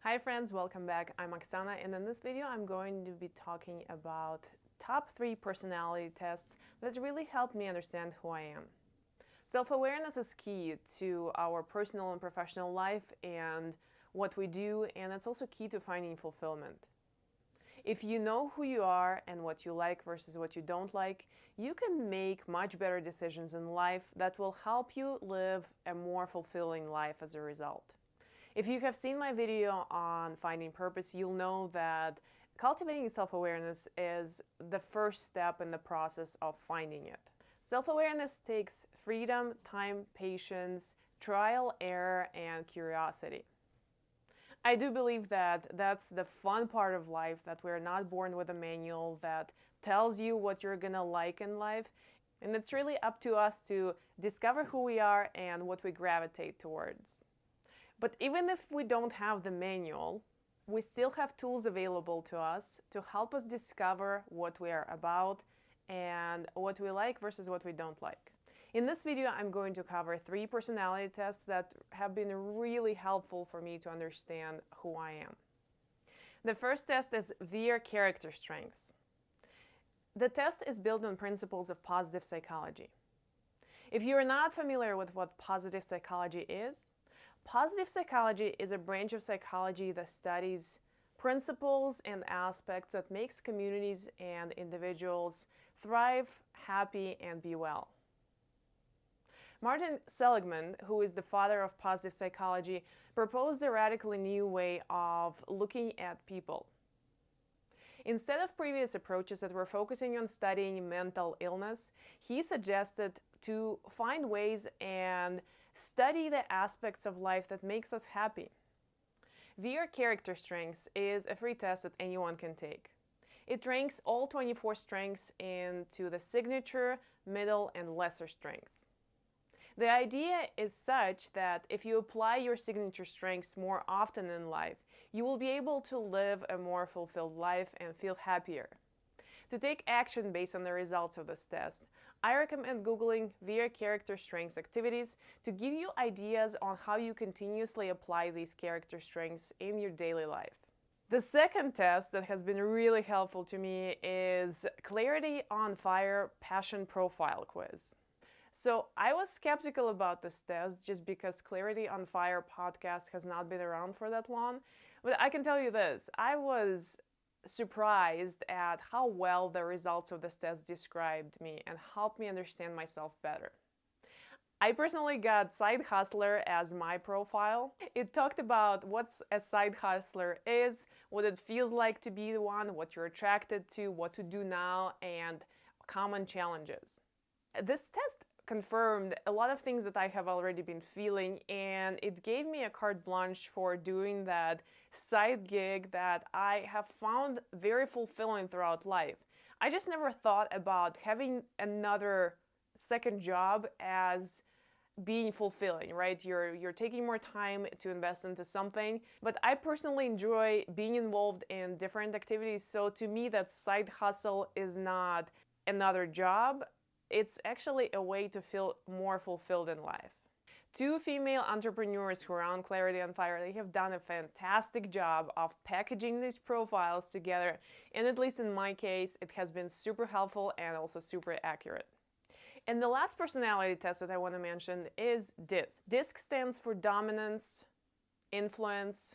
Hi friends, welcome back. I'm Oksana, and in this video I'm going to be talking about top 3 personality tests that really helped me understand who I am. Self-awareness is key to our personal and professional life and what we do, and it's also key to finding fulfillment. If you know who you are and what you like versus what you don't like, you can make much better decisions in life that will help you live a more fulfilling life as a result. If you have seen my video on finding purpose, you'll know that cultivating self-awareness is the first step in the process of finding it. Self-awareness takes freedom, time, patience, trial, error, and curiosity. I do believe that that's the fun part of life, that we're not born with a manual that tells you what you're gonna like in life, and it's really up to us to discover who we are and what we gravitate towards. But even if we don't have the manual, we still have tools available to us to help us discover what we are about and what we like versus what we don't like. In this video, I'm going to cover 3 personality tests that have been really helpful for me to understand who I am. The first test is VIER character strengths. The test is built on principles of positive psychology. If you're not familiar with what positive psychology is a branch of psychology that studies principles and aspects that makes communities and individuals thrive, happy, and be well. Martin Seligman, who is the father of positive psychology, proposed a radically new way of looking at people. Instead of previous approaches that were focusing on studying mental illness, he suggested to find ways and study the aspects of life that makes us happy. VIER character strengths is a free test that anyone can take. It ranks all 24 strengths into the signature, middle, and lesser strengths. The idea is such that if you apply your signature strengths more often in life, you will be able to live a more fulfilled life and feel happier. To take action based on the results of this test, I recommend Googling VIER character strengths activities to give you ideas on how you continuously apply these character strengths in your daily life. The second test that has been really helpful to me is Clarity on Fire Passion Profile Quiz. So I was skeptical about this test just because Clarity on Fire podcast has not been around for that long, but I can tell you this, I was surprised at how well the results of this test described me and helped me understand myself better. I personally got Side Hustler as my profile. It talked about what a side hustler is, what it feels like to be one, what you're attracted to, what to do now, and common challenges. This test confirmed a lot of things that I have already been feeling, and it gave me a carte blanche for doing that side gig that I have found very fulfilling throughout life. I just never thought about having another second job as being fulfilling, right? You're taking more time to invest into something, but I personally enjoy being involved in different activities, so to me that side hustle is not another job. It's actually a way to feel more fulfilled in life. 2 female entrepreneurs who are on Clarity on Fire, they have done a fantastic job of packaging these profiles together, and at least in my case, it has been super helpful and also super accurate. And the last personality test that I want to mention is DISC. DISC stands for dominance, influence,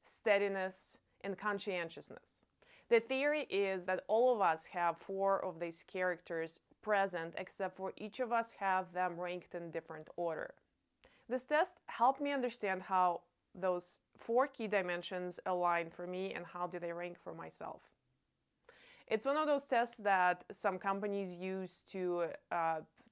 steadiness, and conscientiousness. The theory is that all of us have 4 of these characters present, except for each of us have them ranked in different order. This test helped me understand how those 4 key dimensions align for me and how do they rank for myself. It's one of those tests that some companies use to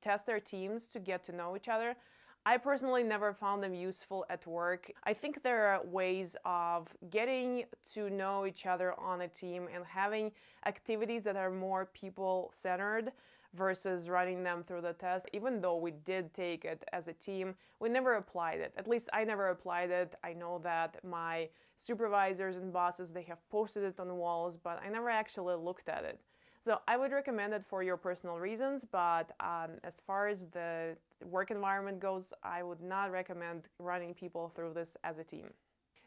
test their teams to get to know each other. I personally never found them useful at work. I think there are ways of getting to know each other on a team and having activities that are more people-centered versus running them through the test. Even though we did take it as a team, we never applied it. At least I never applied it. I know that my supervisors and bosses, they have posted it on the walls, but I never actually looked at it. So I would recommend it for your personal reasons, but as far as the work environment goes, I would not recommend running people through this as a team.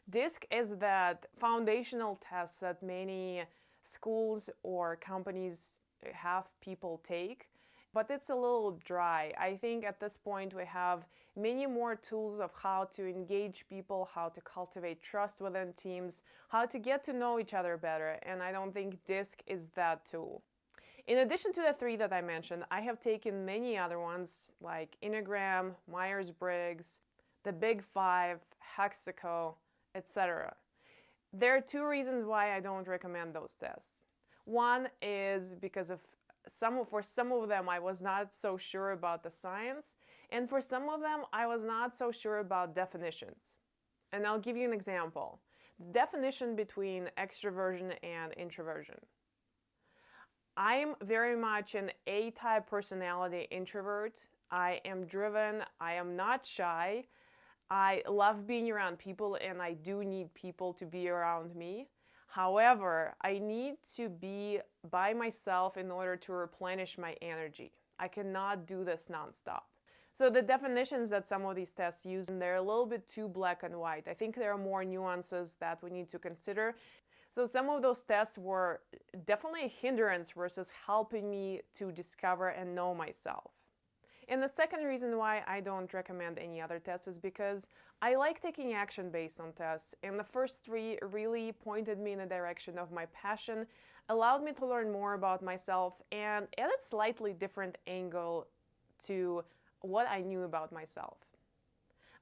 DISC is that foundational test that many schools or companies have people take, but it's a little dry. I think at this point we have many more tools of how to engage people, how to cultivate trust within teams, how to get to know each other better, and I don't think DISC is that tool. In addition to the three that I mentioned, I have taken many other ones like Enneagram, Myers-Briggs, the Big Five, Hexaco, etc. There are two reasons why I don't recommend those tests. One is because for some of them I was not so sure about the science, and for some of them I was not so sure about definitions. And I'll give you an example. The definition between extroversion and introversion. I'm very much an A-type personality introvert. I am driven, I am not shy. I love being around people, and I do need people to be around me. However, I need to be by myself in order to replenish my energy. I cannot do this nonstop. So the definitions that some of these tests use, they're a little bit too black and white. I think there are more nuances that we need to consider. So some of those tests were definitely a hindrance versus helping me to discover and know myself. And the second reason why I don't recommend any other tests is because I like taking action based on tests, and the first three really pointed me in the direction of my passion, allowed me to learn more about myself, and added slightly different angle to what I knew about myself.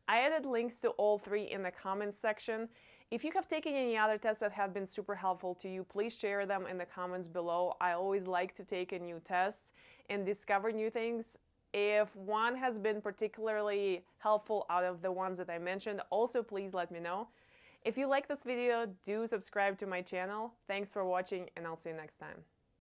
I added links to all three in the comments section. If you have taken any other tests that have been super helpful to you, please share them in the comments below. I always like to take a new test and discover new things. If one has been particularly helpful out of the ones that I mentioned, also please let me know. If you like this video, do subscribe to my channel. Thanks for watching, and I'll see you next time.